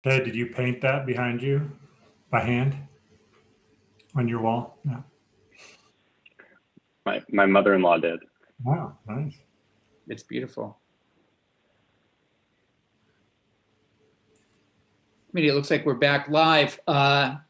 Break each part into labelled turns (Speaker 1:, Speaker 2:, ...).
Speaker 1: Ted, did you paint that behind you by hand on your wall? No.
Speaker 2: My mother-in-law did.
Speaker 1: Wow, nice.
Speaker 3: It's beautiful. It looks like we're back live. I'm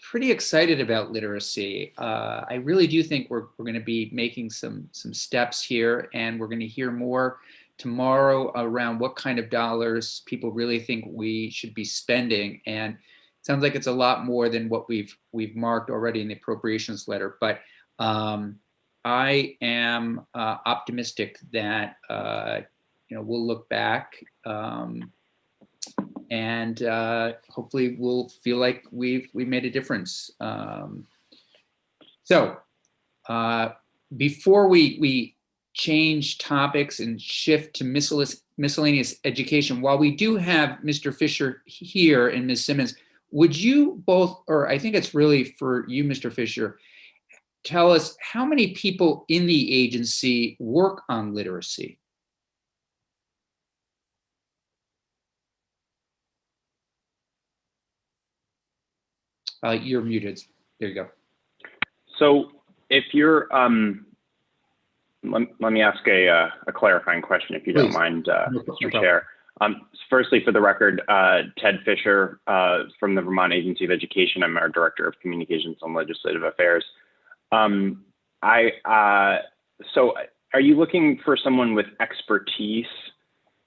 Speaker 3: pretty excited about literacy. I really do think we're going to be making some steps here, and we're going to hear more tomorrow around what kind of dollars people really think we should be spending. And it sounds like it's a lot more than what we've marked already in the appropriations letter. But I am optimistic that we'll look back and hopefully we'll feel like we made a difference. So before we change topics and shift to miscellaneous education, while we do have Mr. Fisher here and Ms. Simmons, would you both, or I think it's really for you, Mr. Fisher, tell us how many people in the agency work on literacy? You're muted. There you go.
Speaker 2: So if you're, let me ask a clarifying question, if you
Speaker 3: Please.
Speaker 2: don't mind,
Speaker 3: No
Speaker 2: Mr. Chair. Firstly, for the record, Ted Fisher from the Vermont Agency of Education. I'm our Director of Communications and Legislative Affairs. So are you looking for someone with expertise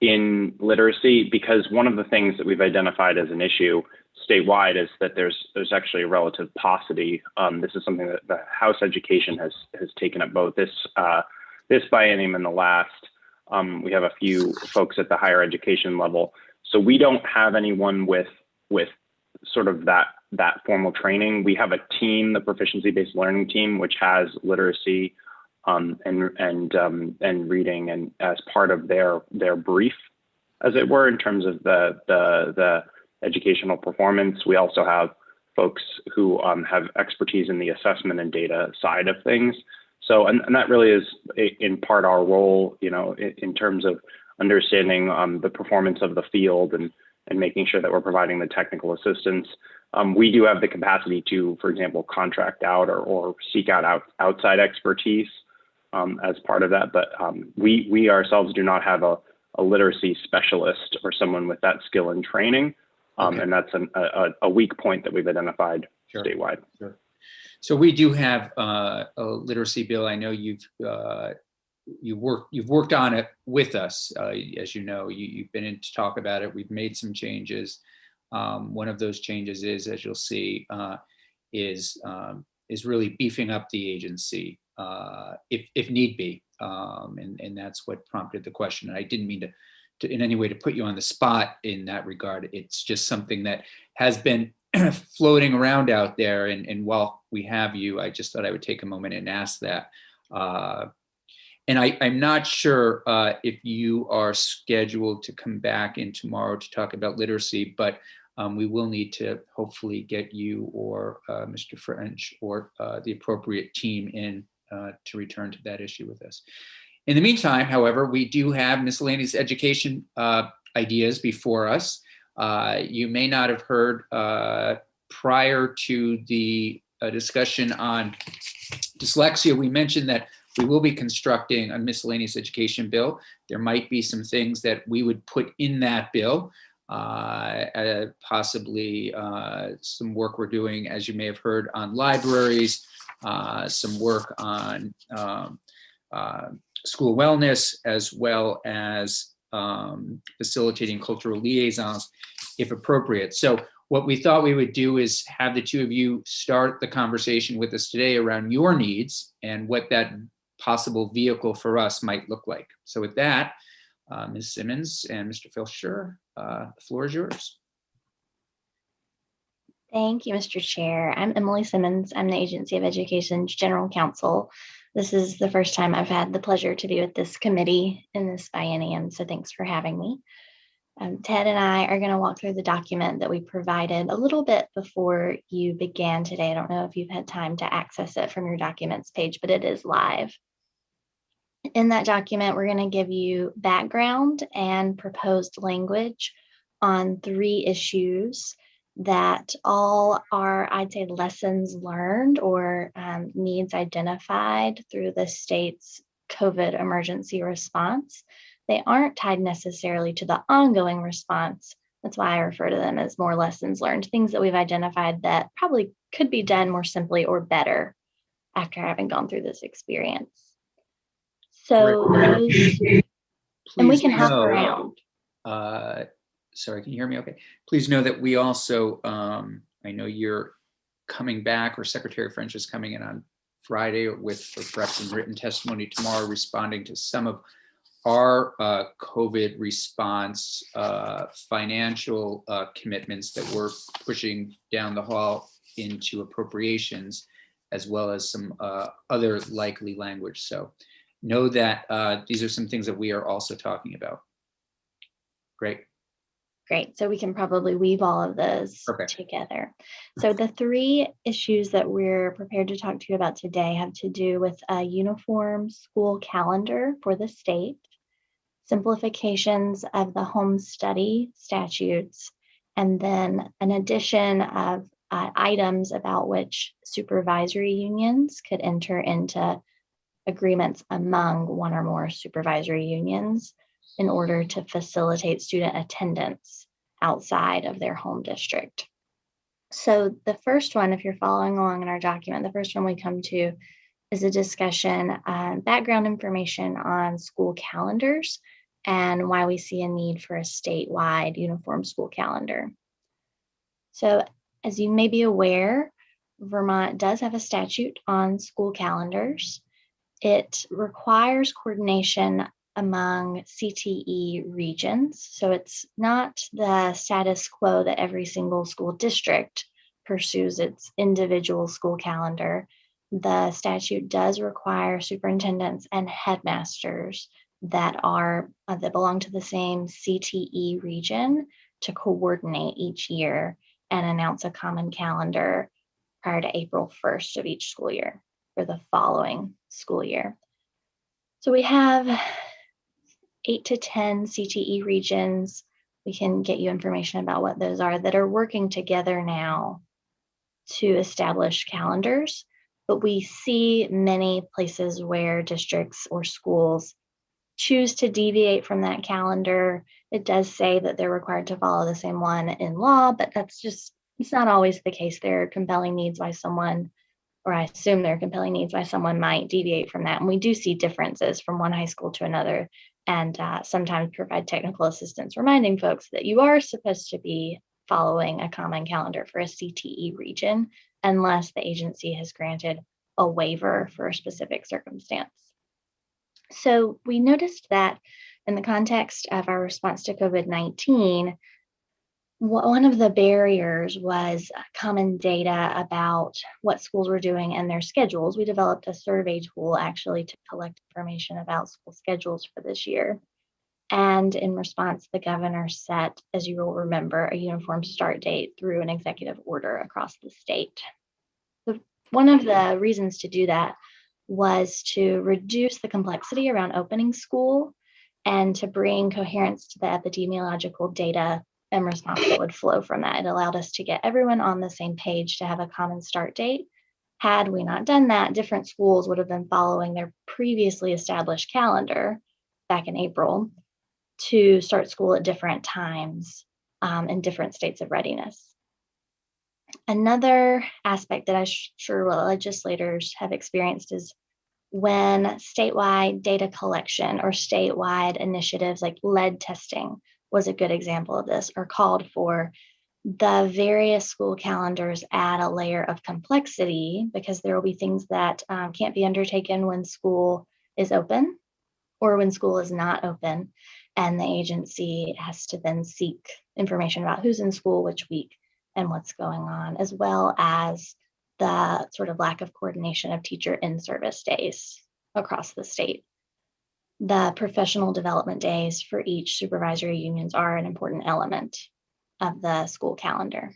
Speaker 2: in literacy? Because one of the things that we've identified as an issue statewide is that there's actually a relative paucity. This is something that the House Education has taken up both this biennium and the last. We have a few folks at the higher education level. So we don't have anyone with sort of that formal training. We have a team, the proficiency-based learning team, which has literacy and reading and as part of their brief, as it were, in terms of the educational performance. We also have folks who have expertise in the assessment and data side of things. So, and that really is in part our role, in terms of understanding the performance of the field and making sure that we're providing the technical assistance. We do have the capacity to, for example, contract out or seek out outside expertise as part of that. But we ourselves do not have a literacy specialist or someone with that skill and training. Okay. And that's a weak point that we've identified statewide.
Speaker 3: Sure. So we do have a literacy bill. I know you've worked on it with us. As you know, you've been in to talk about it. We've made some changes. One of those changes is, as you'll see, is really beefing up the agency if need be, and that's what prompted the question. And I didn't mean to in any way to put you on the spot in that regard. It's just something that has been floating around out there. And while we have you, I just thought I would take a moment and ask that. And I'm not sure if you are scheduled to come back in tomorrow to talk about literacy, but we will need to hopefully get you or Mr. French or the appropriate team in to return to that issue with us. In the meantime, however, we do have miscellaneous education ideas before us. You may not have heard prior to the discussion on dyslexia, we mentioned that we will be constructing a miscellaneous education bill. There might be some things that we would put in that bill, possibly some work we're doing, as you may have heard, on libraries, some work on school wellness, as well as facilitating cultural liaisons, if appropriate. So what we thought we would do is have the two of you start the conversation with us today around your needs and what that possible vehicle for us might look like. So with that, Ms. Simmons and Mr. Fisher, the floor is yours.
Speaker 4: Thank you, Mr. Chair. I'm Emily Simmons. I'm the Agency of Education's General Counsel. This is the first time I've had the pleasure to be with this committee in this biennium, so thanks for having me. Ted and I are going to walk through the document that we provided a little bit before you began today. I don't know if you've had time to access it from your documents page, but it is live. In that document, we're going to give you background and proposed language on 3 issues that all are, I'd say, lessons learned or needs identified through the state's COVID emergency response. They aren't tied necessarily to the ongoing response. That's why I refer to them as more lessons learned, things that we've identified that probably could be done more simply or better after having gone through this experience. So those, and we
Speaker 3: Please
Speaker 4: can hop
Speaker 3: know,
Speaker 4: around.
Speaker 3: sorry, can you hear me okay? Please know that we also, I know you're coming back, or Secretary French is coming in on Friday with perhaps some written testimony tomorrow, responding to some of our COVID response financial commitments that we're pushing down the hall into appropriations, as well as some other likely language. So know that these are some things that we are also talking about. Great.
Speaker 4: Great. So we can probably weave all of those together. So the 3 issues that we're prepared to talk to you about today have to do with a uniform school calendar for the state, simplifications of the home study statutes, and then an addition of items about which supervisory unions could enter into agreements among one or more supervisory unions in order to facilitate student attendance outside of their home district. So the first one, if you're following along in our document, the first one we come to is a discussion, background information on school calendars and why we see a need for a statewide uniform school calendar. So as you may be aware, Vermont does have a statute on school calendars. It requires coordination among CTE regions. So it's not the status quo that every single school district pursues its individual school calendar. The statute does require superintendents and headmasters that belong to the same CTE region to coordinate each year and announce a common calendar prior to April 1st of each school year for the following school year. So we have 8 to 10 CTE regions. We can get you information about what those are that are working together now to establish calendars. But we see many places where districts or schools choose to deviate from that calendar. It does say that they're required to follow the same one in law, but it's not always the case. There are compelling needs why someone, or I assume there are compelling needs why someone might deviate from that. And we do see differences from one high school to another, and sometimes provide technical assistance, reminding folks that you are supposed to be following a common calendar for a CTE region, unless the agency has granted a waiver for a specific circumstance. So we noticed that in the context of our response to COVID-19, one of the barriers was common data about what schools were doing and their schedules. We developed a survey tool actually to collect information about school schedules for this year. And in response, the governor set, as you will remember, a uniform start date through an executive order across the state. So one of the reasons to do that was to reduce the complexity around opening school and to bring coherence to the epidemiological data and response that would flow from that. It allowed us to get everyone on the same page to have a common start date. Had we not done that, different schools would have been following their previously established calendar back in April to start school at different times in different states of readiness. Another aspect that I'm sure legislators have experienced is when statewide data collection or statewide initiatives like lead testing was a good example of this, are called for. The various school calendars add a layer of complexity because there will be things that can't be undertaken when school is open or when school is not open. And the agency has to then seek information about who's in school which week and what's going on, as well as the sort of lack of coordination of teacher in-service days across the state. The professional development days for each supervisory unions are an important element of the school calendar.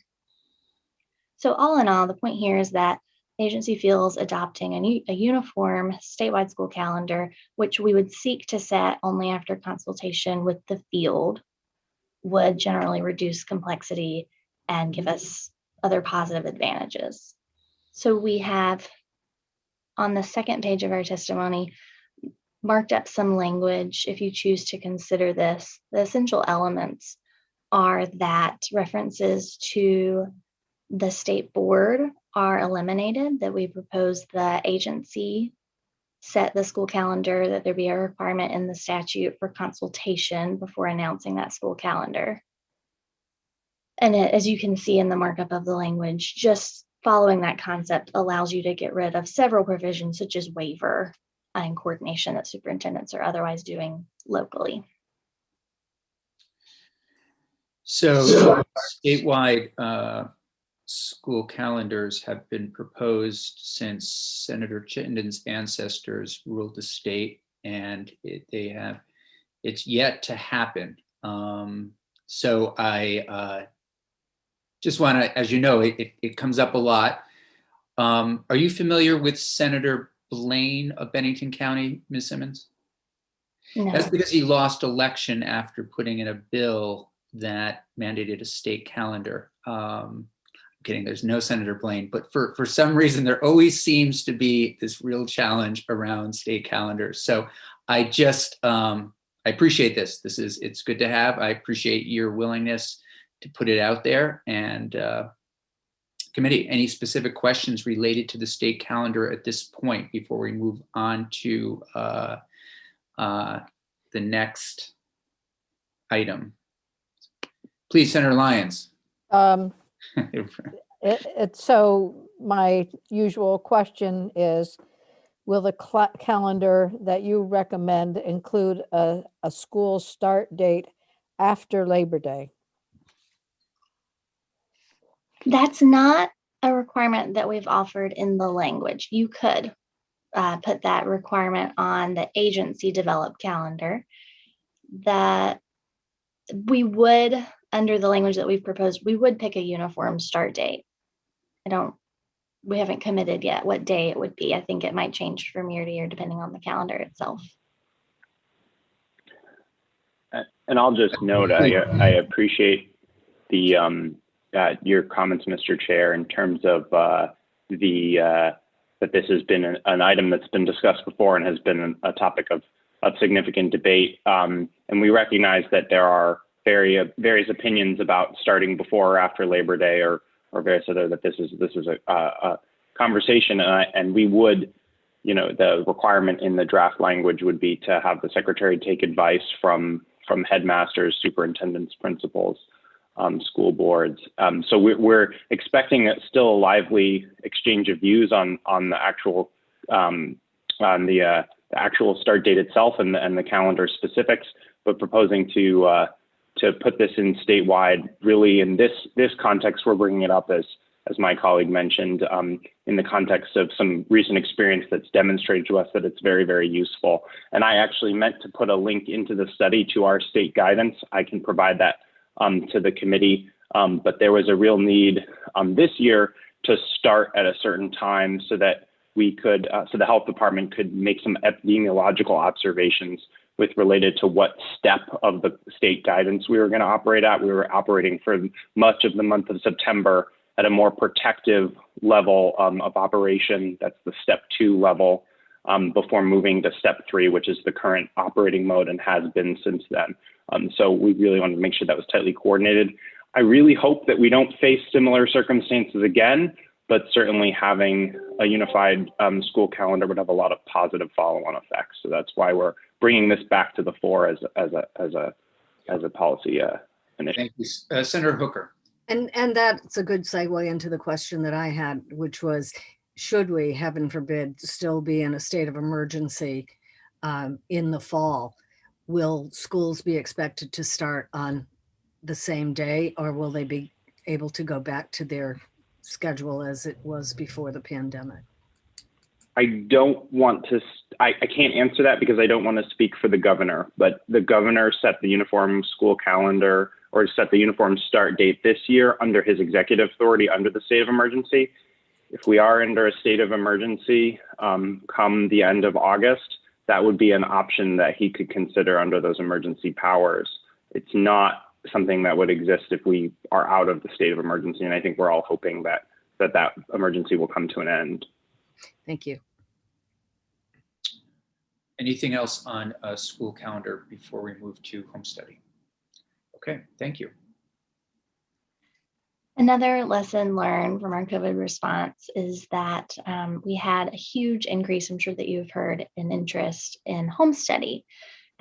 Speaker 4: So all in all, the point here is that agency feels adopting a uniform statewide school calendar, which we would seek to set only after consultation with the field, would generally reduce complexity and give us other positive advantages. So we have on the second page of our testimony marked up some language if you choose to consider this. The essential elements are that references to the state board are eliminated, that we propose the agency set the school calendar, that there be a requirement in the statute for consultation before announcing that school calendar. And as you can see in the markup of the language, just following that concept allows you to get rid of several provisions such as waiver and coordination that superintendents are otherwise doing locally.
Speaker 3: So statewide school calendars have been proposed since Senator Chittenden's ancestors ruled the state, and it's yet to happen. So I just want to, as you know, it comes up a lot. Are you familiar with Senator Blaine of Bennington County, Ms. Simmons?
Speaker 4: No.
Speaker 3: That's because he lost election after putting in a bill that mandated a state calendar. I'm kidding, there's no Senator Blaine, but for some reason, there always seems to be this real challenge around state calendars. So I just, I appreciate this. It's good to have. I appreciate your willingness to put it out there. And committee, any specific questions related to the state calendar at this point before we move on to the next item? Please, Senator Lyons.
Speaker 5: So my usual question is, will the calendar that you recommend include a school start date after Labor Day?
Speaker 4: That's not a requirement that we've offered in the language. You could put that requirement on the agency developed calendar. That we would, under the language that we've proposed, we would pick a uniform start date. We haven't committed yet what day it would be. I think it might change from year to year depending on the calendar itself.
Speaker 2: And I'll just note, I appreciate the your comments, Mr. Chair, in terms of that this has been an item that's been discussed before and has been a topic of significant debate. And we recognize that there are various opinions about starting before or after Labor Day or various other, that this is a conversation, and we would, the requirement in the draft language would be to have the secretary take advice from headmasters, superintendents, principals, school boards. So we're expecting still a lively exchange of views on the actual the actual start date itself and the calendar specifics, but proposing to put this in statewide. Really, in this context, we're bringing it up as my colleague mentioned, in the context of some recent experience that's demonstrated to us that it's very, very useful. And I actually meant to put a link into the study to our state guidance. I can provide that to the committee, but there was a real need this year to start at a certain time so that we could, so the health department could make some epidemiological observations with related to what step of the state guidance we were going to operate at. We were operating for much of the month of September at a more protective level of operation. That's the step 2 level, before moving to step 3, which is the current operating mode and has been since then. So we really wanted to make sure that was tightly coordinated. I really hope that we don't face similar circumstances again, but certainly having a unified school calendar would have a lot of positive follow-on effects. So that's why we're bringing this back to the fore as a policy initiative.
Speaker 3: Thank you, Senator Hooker.
Speaker 6: And that's a good segue into the question that I had, which was, should we, heaven forbid, still be in a state of emergency in the fall? Will schools be expected to start on the same day, or will they be able to go back to their schedule as it was before the pandemic?
Speaker 2: I don't want to, I can't answer that because I don't want to speak for the governor, but the governor set the uniform school calendar or set the uniform start date this year under his executive authority under the state of emergency. if we are under a state of emergency come the end of August, that would be an option that he could consider under those emergency powers. It's not something that would exist if we are out of the state of emergency. And I think we're all hoping that that emergency will come to an end.
Speaker 6: Thank you.
Speaker 3: Anything else on a school calendar before we move to home study? Okay, thank you.
Speaker 4: Another lesson learned from our COVID response is that we had a huge increase, I'm sure that you've heard, in interest in home study.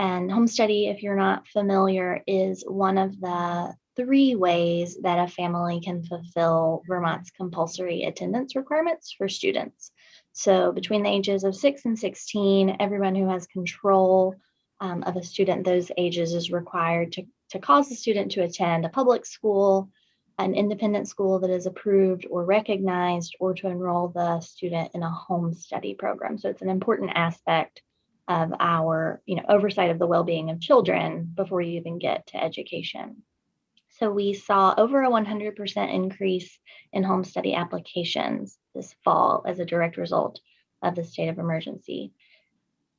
Speaker 4: And home study, if you're not familiar, is one of the 3 ways that a family can fulfill Vermont's compulsory attendance requirements for students. So between the ages of 6 and 16, everyone who has control of a student those ages is required to cause the student to attend a public school, an independent school that is approved or recognized, or to enroll the student in a home study program. So it's an important aspect of our oversight of the well-being of children before you even get to education. So we saw over a 100% increase in home study applications this fall as a direct result of the state of emergency.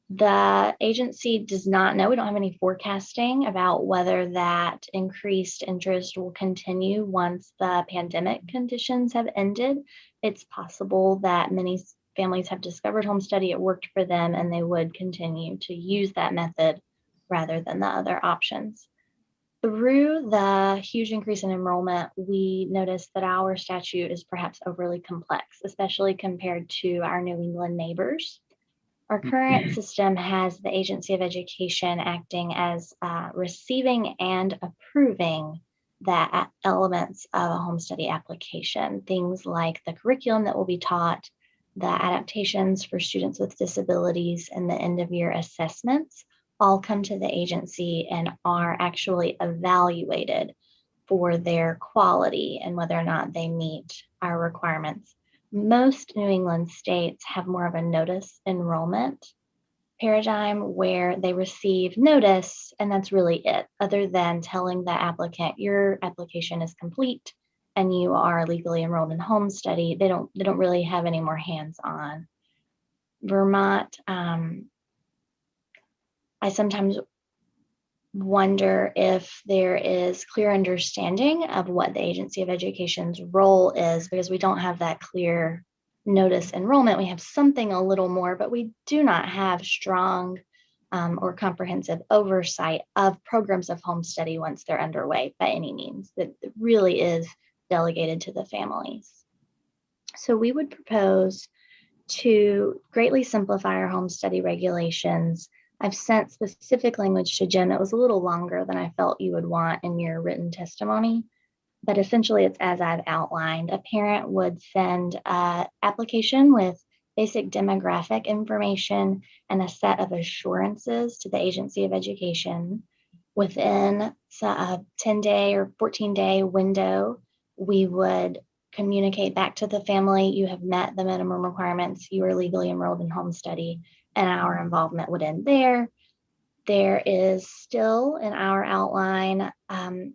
Speaker 4: The agency does not know, we don't have any forecasting about whether that increased interest will continue once the pandemic conditions have ended. It's possible that many families have discovered home study, it worked for them, and they would continue to use that method rather than the other options. Through the huge increase in enrollment, we noticed that our statute is perhaps overly complex, especially compared to our New England neighbors. Our current system has the Agency of Education acting as receiving and approving the elements of a home study application, things like the curriculum that will be taught, the adaptations for students with disabilities, and the end-of-year assessments all come to the agency and are actually evaluated for their quality and whether or not they meet our requirements. Most New England states have more of a notice enrollment paradigm where they receive notice and that's really it, other than telling the applicant your application is complete and you are legally enrolled in home study. They don't really have any more hands-on. Vermont, I sometimes wonder if there is clear understanding of what the Agency of Education's role is, because we don't have that clear notice enrollment. We have something a little more, but we do not have strong or comprehensive oversight of programs of home study once they're underway by any means. That really is delegated to the families. So we would propose to greatly simplify our home study regulations. I've sent specific language to Jim. It was a little longer than I felt you would want in your written testimony, but essentially it's as I've outlined. A parent would send an application with basic demographic information and a set of assurances to the Agency of Education. Within a 10-day or 14-day window, we would communicate back to the family, you have met the minimum requirements, you are legally enrolled in home study, and our involvement would end there. There is still in our outline an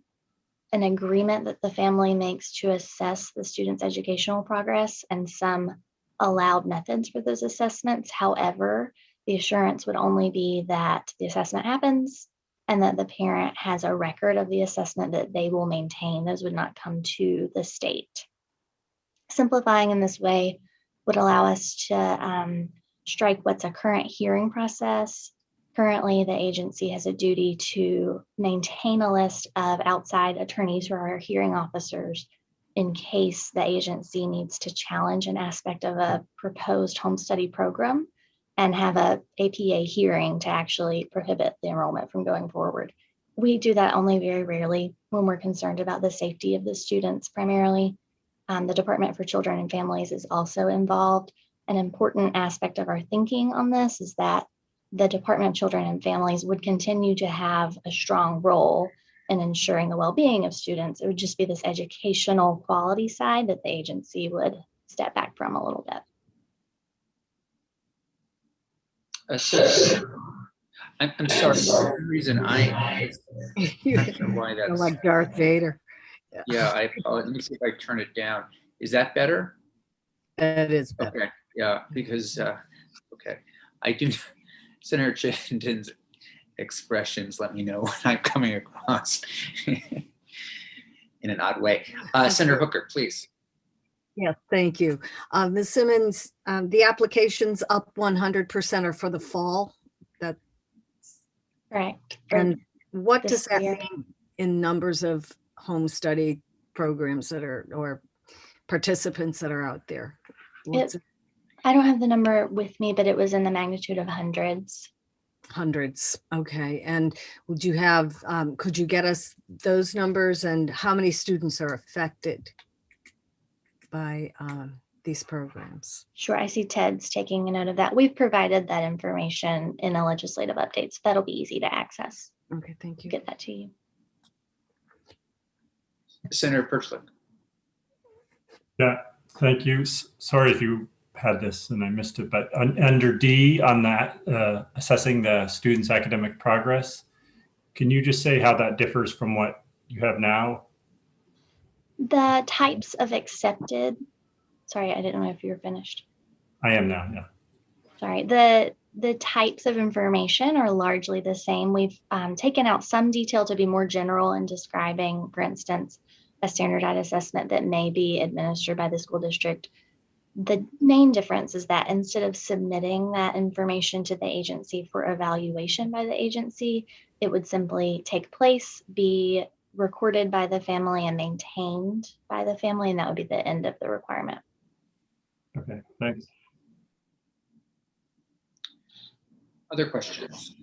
Speaker 4: agreement that the family makes to assess the student's educational progress and some allowed methods for those assessments. However, the assurance would only be that the assessment happens and that the parent has a record of the assessment that they will maintain. Those would not come to the state. Simplifying in this way would allow us to strike what's a current hearing process. Currently, the agency has a duty to maintain a list of outside attorneys who are hearing officers in case the agency needs to challenge an aspect of a proposed home study program and have a APA hearing to actually prohibit the enrollment from going forward. We do that only very rarely when we're concerned about the safety of the students primarily. The Department for Children and Families is also involved. An important aspect of our thinking on this is that the Department of Children and Families would continue to have a strong role in ensuring the well-being of students. It would just be this educational quality side that the agency would step back from a little bit.
Speaker 3: So I'm sorry, for some reason I'm not sure why
Speaker 6: You're
Speaker 3: that's
Speaker 6: like Darth Vader.
Speaker 3: yeah. Let me see if I turn it down. Is that better?
Speaker 6: That is better.
Speaker 3: Okay, yeah, because, okay, I do, Senator Chittenden expressions let me know when I'm coming across in an odd way. Senator Hooker, please.
Speaker 6: Yeah, thank you. Ms. Simmons, the applications up 100% are for the fall. That,
Speaker 4: Correct. For
Speaker 6: and what
Speaker 4: this
Speaker 6: does that
Speaker 4: year.
Speaker 6: mean in numbers of home study programs that are, or participants that are out there? What's it?
Speaker 4: I don't have the number with me, but it was in the magnitude of hundreds.
Speaker 6: Hundreds. Okay. And would you have, could you get us those numbers and how many students are affected by these programs?
Speaker 4: Sure, I see Ted's taking a note of that. We've provided that information in a legislative update, so that'll be easy to access.
Speaker 6: Okay, thank you.
Speaker 4: Get that to you.
Speaker 3: Senator Perchlik.
Speaker 1: Yeah, thank you. Sorry if you had this and I missed it, but under D on that, assessing the student's academic progress, can you just say how that differs from what you have now?
Speaker 4: The types of accepted, sorry, I didn't know if you were finished.
Speaker 1: I am now, yeah.
Speaker 4: Sorry, the types of information are largely the same. We've taken out some detail to be more general in describing, for instance, a standardized assessment that may be administered by the school district. The main difference is that instead of submitting that information to the agency for evaluation by the agency, it would simply take place, be recorded by the family and maintained by the family, and that would be the end of the requirement.
Speaker 1: Okay, thanks.
Speaker 3: Other questions?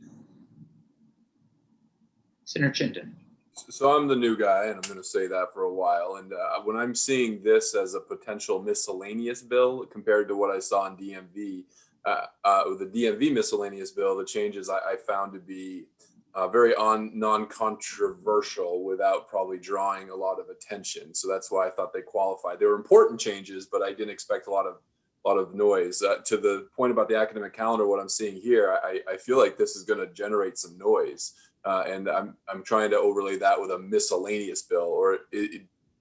Speaker 3: Senator Chittenden.
Speaker 7: So I'm the new guy, and I'm going to say that for a while. And when I'm seeing this as a potential miscellaneous bill compared to what I saw in DMV, the DMV miscellaneous bill, the changes I found to be very non-controversial without probably drawing a lot of attention. So that's why I thought they qualified. They were important changes, but I didn't expect a lot of noise. To the point about the academic calendar, what I'm seeing here, I feel like this is going to generate some noise. And I'm trying to overlay that with a miscellaneous bill,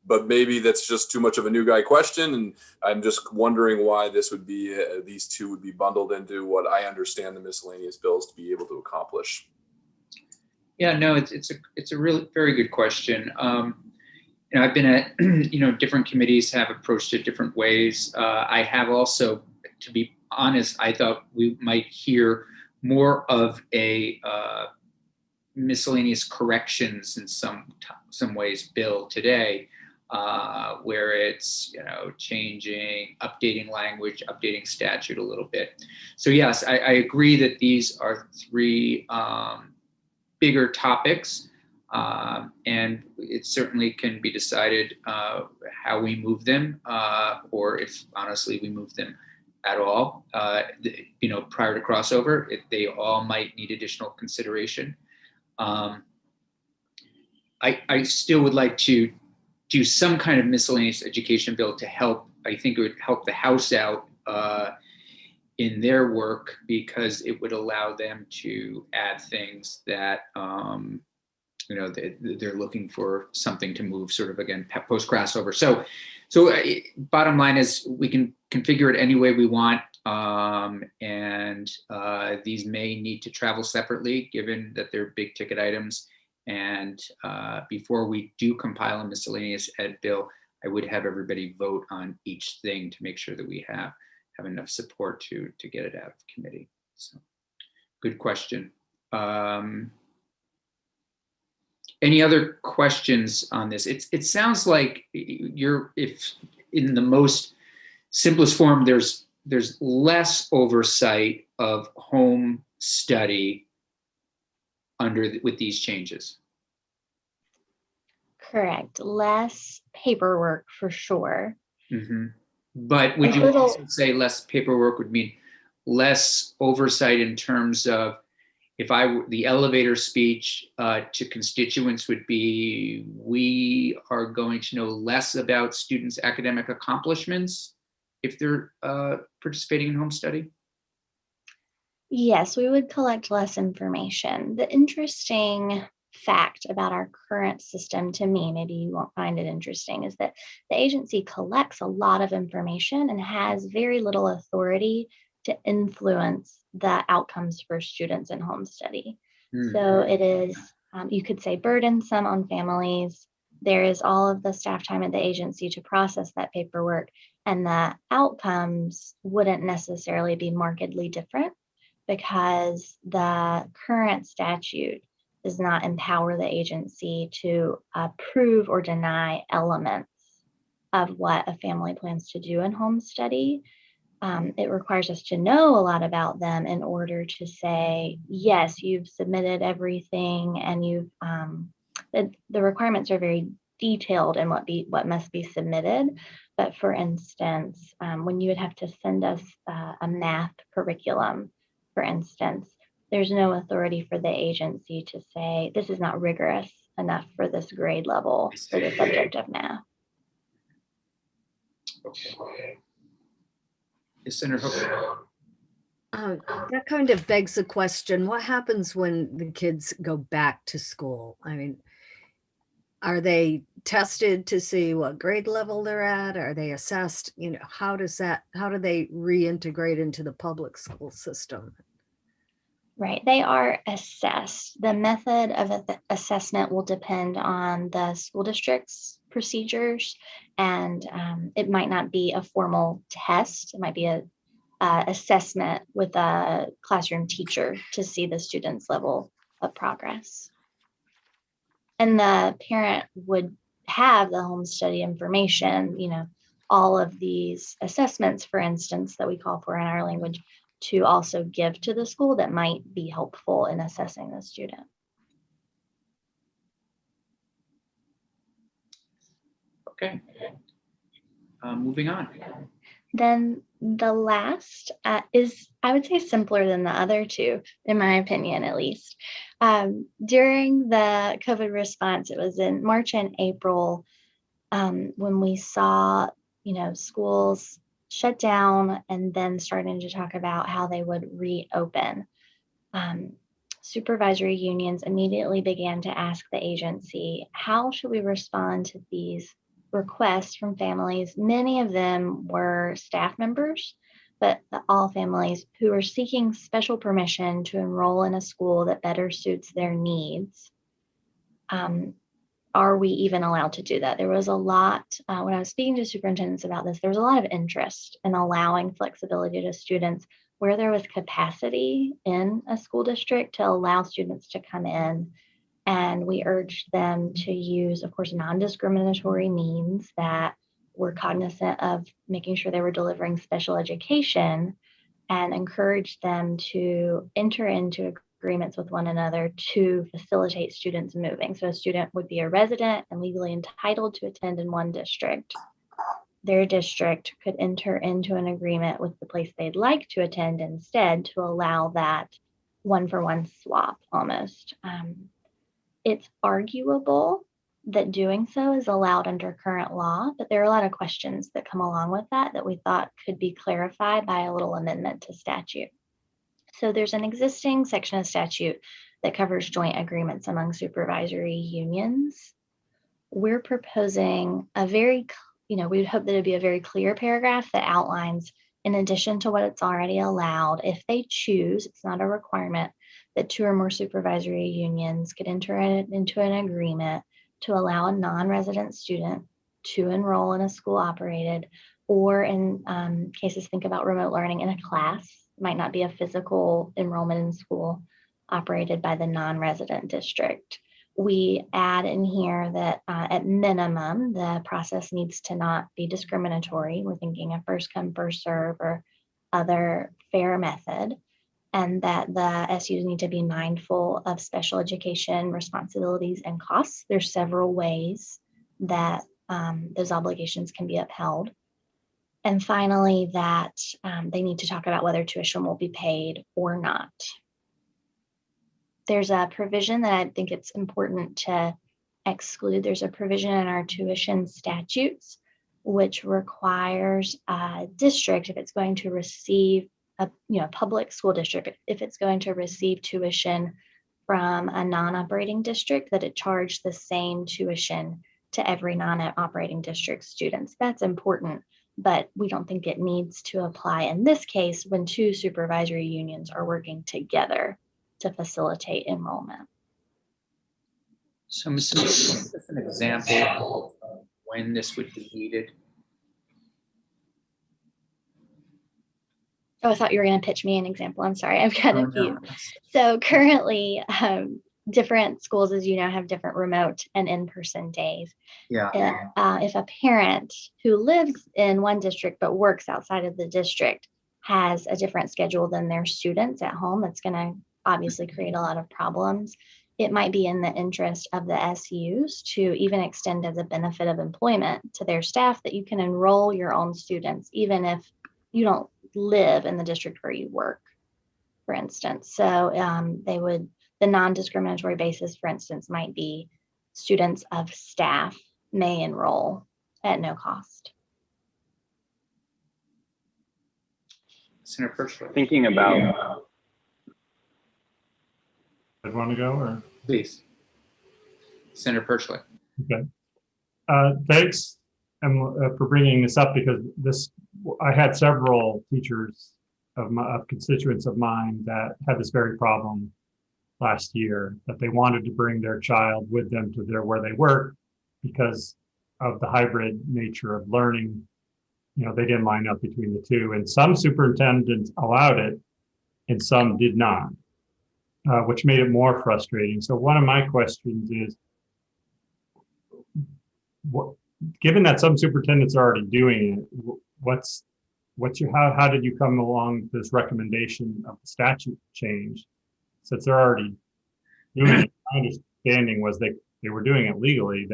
Speaker 7: but maybe that's just too much of a new guy question. And I'm just wondering why this would be, these two would be bundled into what I understand the miscellaneous bills to be able to accomplish.
Speaker 3: Yeah, no, it's a really very good question. I've been at, different committees have approached it different ways. I have also, to be honest, I thought we might hear more of a miscellaneous corrections in some ways bill today, where it's changing, updating language, updating statute a little bit. So yes, I agree that these are three bigger topics, and it certainly can be decided how we move them, or if honestly we move them at all. Prior to crossover, they all might need additional consideration. I still would like to do some kind of miscellaneous education bill to help. I think it would help the House out in their work, because it would allow them to add things that they're looking for something to move sort of, again, post crossover. So bottom line is we can configure it any way we want. And these may need to travel separately, given that they're big ticket items. And before we do compile a miscellaneous ed bill, I would have everybody vote on each thing to make sure that we have enough support to get it out of committee. So good question. Any other questions on this? It sounds like if in the most simplest form, there's less oversight of home study with these changes.
Speaker 4: Correct. Less paperwork for sure.
Speaker 3: Mm-hmm. But would you also say less paperwork would mean less oversight in terms of, if the elevator speech to constituents would be, we are going to know less about students' academic accomplishments if they're participating in home study?
Speaker 4: Yes, we would collect less information. The interesting fact about our current system to me, maybe you won't find it interesting, is that the agency collects a lot of information and has very little authority to influence the outcomes for students in home study. So it is, you could say, burdensome on families. There is all of the staff time at the agency to process that paperwork, and the outcomes wouldn't necessarily be markedly different because the current statute does not empower the agency to approve or deny elements of what a family plans to do in home study. It requires us to know a lot about them in order to say, yes, you've submitted everything, and you've the requirements are very detailed in what must be submitted. But for instance, when you would have to send us a math curriculum, for instance, there's no authority for the agency to say this is not rigorous enough for this grade level for the subject of math.
Speaker 3: Okay. Yes, Senator Hooker.
Speaker 6: That kind of begs the question, what happens when the kids go back to school? I mean, are they tested to see what grade level they're at? Are they assessed? You know, how do they reintegrate into the public school system?
Speaker 4: Right, they are assessed. The method of assessment will depend on the school district's procedures, and it might not be a formal test. It might be a assessment with a classroom teacher to see the student's level of progress. And the parent would have the home study information, you know, all of these assessments, for instance, that we call for in our language, to also give to the school that might be helpful in assessing the student.
Speaker 3: Okay. Moving on.
Speaker 4: Then the last is, I would say, simpler than the other two, in my opinion, at least. During the COVID response, it was in March and April when we saw, you know, schools shut down and then starting to talk about how they would reopen. Supervisory unions immediately began to ask the agency, how should we respond to these requests from families? Many of them were staff members, but all families who are seeking special permission to enroll in a school that better suits their needs. Are we even allowed to do that? There was a lot, when I was speaking to superintendents about this, there was a lot of interest in allowing flexibility to students where there was capacity in a school district to allow students to come in. And we urged them to use, of course, non-discriminatory means that were cognizant of making sure they were delivering special education, and encouraged them to enter into agreements with one another to facilitate students moving. So a student would be a resident and legally entitled to attend in one district. Their district could enter into an agreement with the place they'd like to attend instead to allow that one-for-one swap almost. It's arguable that doing so is allowed under current law, but there are a lot of questions that come along with that we thought could be clarified by a little amendment to statute. So there's an existing section of statute that covers joint agreements among supervisory unions. We're proposing a very, we would hope that it'd be a very clear paragraph that outlines, in addition to what it's already allowed, if they choose, it's not a requirement, that 2 or more supervisory unions could enter into an agreement to allow a non-resident student to enroll in a school operated, or in cases, think about remote learning, in a class. It might not be a physical enrollment in school operated by the non-resident district. We add in here that at minimum, the process needs to not be discriminatory. We're thinking a first come, first serve or other fair method, and that the SUs need to be mindful of special education responsibilities and costs. There's several ways that those obligations can be upheld. And finally, that they need to talk about whether tuition will be paid or not. There's a provision that I think it's important to exclude. There's a provision in our tuition statutes which requires a district, if it's going to receive a public school district, if it's going to receive tuition from a non-operating district that it charged the same tuition to every non-operating district students. That's important, but we don't think it needs to apply in this case when two supervisory unions are working together to facilitate enrollment.
Speaker 3: So, Ms. Simmons, give us an example of when this would be needed.
Speaker 4: Oh, I thought you were going to pitch me an example. I'm sorry, I've got
Speaker 3: Oh,
Speaker 4: a few.
Speaker 3: no.
Speaker 4: So currently, different schools, as you know, have different remote and in-person days.
Speaker 3: Yeah.
Speaker 4: If a parent who lives in one district but works outside of the district has a different schedule than their students at home, that's going to obviously create a lot of problems. It might be in the interest of the SUs to even extend as a benefit of employment to their staff that you can enroll your own students, even if you don't live in the district where you work, for instance. So the non-discriminatory basis, for instance, might be students of staff may enroll at no cost.
Speaker 3: Senator Perchler,
Speaker 2: Thinking about,
Speaker 1: I'd want to go, or?
Speaker 3: please. Senator Perchler.
Speaker 1: Okay. Thanks for bringing this up, because I had several teachers of constituents of mine that had this very problem last year, that they wanted to bring their child with them to where they work because of the hybrid nature of learning. You know, they didn't line up between the two, and some superintendents allowed it and some did not, which made it more frustrating. So one of my questions is, given that some superintendents are already doing it, how did you come along with this recommendation of the statute change, since they're already doing it? My understanding was they were doing it legally.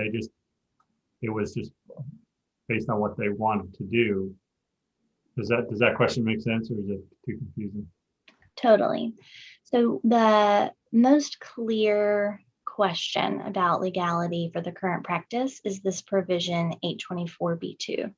Speaker 1: It was just based on what they wanted to do. Does that question make sense, or is it too confusing?
Speaker 4: Totally. So the most clear question about legality for the current practice is this provision 824B2,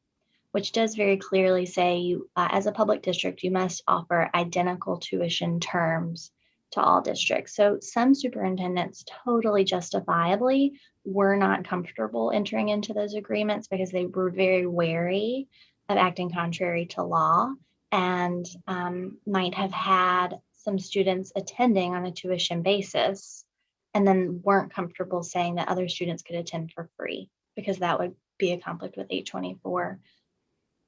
Speaker 4: which does very clearly say you, as a public district, you must offer identical tuition terms to all districts. So some superintendents totally justifiably were not comfortable entering into those agreements because they were very wary of acting contrary to law, and might have had some students attending on a tuition basis and then weren't comfortable saying that other students could attend for free, because that would be a conflict with 824.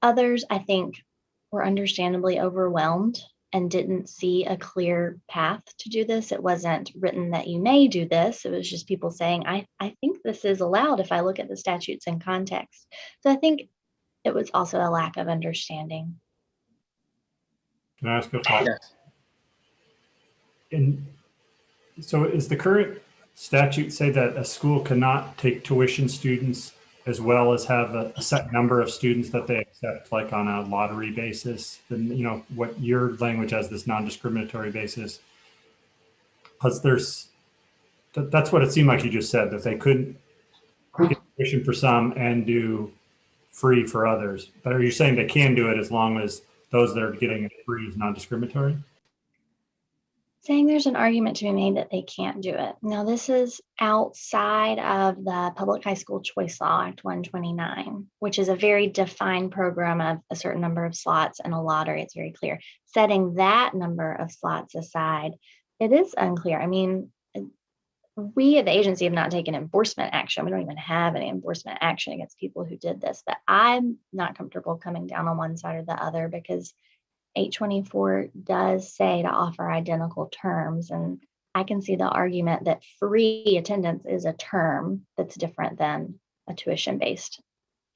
Speaker 4: Others, I think, were understandably overwhelmed and didn't see a clear path to do this. It wasn't written that you may do this. It was just people saying, I think this is allowed if I look at the statutes in context. So I think it was also a lack of understanding.
Speaker 1: Can I ask a follow-up?
Speaker 3: Yes.
Speaker 1: And so is the current statute say that a school cannot take tuition students as well as have a set number of students that they accept, like on a lottery basis? Then, you know, what your language has, this non-discriminatory basis, because that's what it seemed like you just said, that they couldn't get tuition for some and do free for others. But are you saying they can do it as long as those that are getting it free is non-discriminatory?
Speaker 4: Saying there's an argument to be made that they can't do it. Now, this is outside of the Public High School Choice Law Act 129, which is a very defined program of a certain number of slots and a lottery. It's very clear. Setting that number of slots aside, it is unclear. I mean, we at the agency have not taken enforcement action. We don't even have any enforcement action against people who did this, but I'm not comfortable coming down on one side or the other, because 824 does say to offer identical terms. And I can see the argument that free attendance is a term that's different than a tuition-based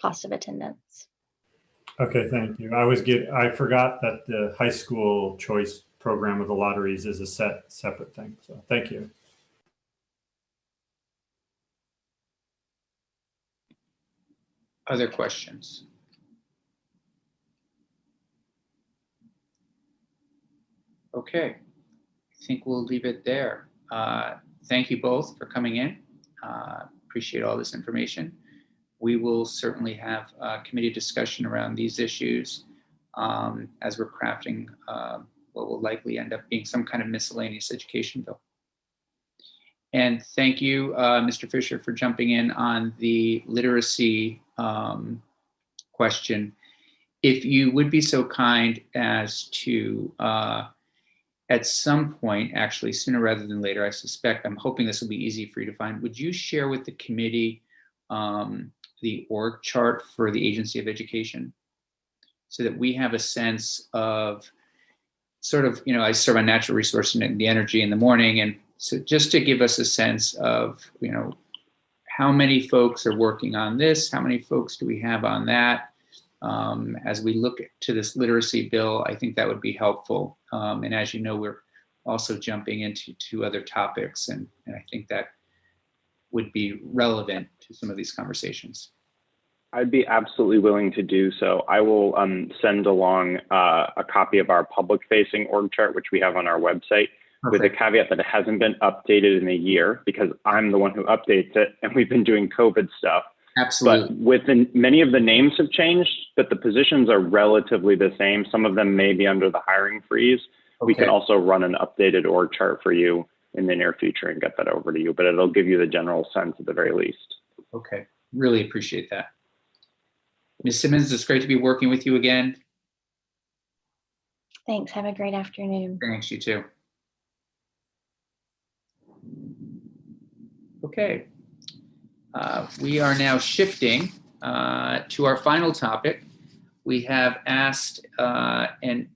Speaker 4: cost of attendance.
Speaker 1: Okay, thank you. I forgot that the high school choice program of the lotteries is a separate thing. So thank you.
Speaker 3: Other questions? Okay, I think we'll leave it there. Thank you both for coming in. Appreciate all this information. We will certainly have a committee discussion around these issues as we're crafting what will likely end up being some kind of miscellaneous education bill. And thank you, Mr. Fisher, for jumping in on the literacy question. If you would be so kind as to, at some point, actually sooner rather than later, I suspect, I'm hoping this will be easy for you to find, would you share with the committee the org chart for the Agency of Education so that we have a sense of sort of, I serve on natural resource and the energy in the morning. And so just to give us a sense of, how many folks are working on this, how many folks do we have on that? As we look to this literacy bill, I think that would be helpful. And as you know, we're also jumping into 2 other topics, and I think that would be relevant to some of these conversations.
Speaker 2: I'd be absolutely willing to do so. I will send along a copy of our public-facing org chart, which we have on our website, with a caveat that it hasn't been updated in a year because I'm the one who updates it, and we've been doing COVID stuff.
Speaker 3: Absolutely.
Speaker 2: But many of the names have changed, but the positions are relatively the same. Some of them may be under the hiring freeze.
Speaker 3: Okay.
Speaker 2: We can also run an updated org chart for you in the near future and get that over to you, but it'll give you the general sense at the very least.
Speaker 3: Okay, really appreciate that. Ms. Simmons, it's great to be working with you again.
Speaker 4: Thanks. Have a great afternoon.
Speaker 3: Thanks, you too. Okay. We are now shifting to our final topic. We have asked, and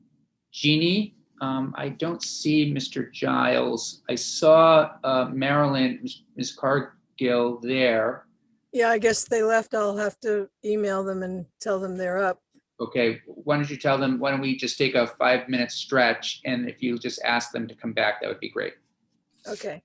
Speaker 3: Jeannie, I don't see Mr. Giles. I saw Marilyn, Ms. Cargill there.
Speaker 8: Yeah, I guess they left. I'll have to email them and tell them they're up.
Speaker 3: Okay, why don't you tell them, why don't we just take a 5-minute stretch, and if you just ask them to come back, that would be great.
Speaker 8: Okay.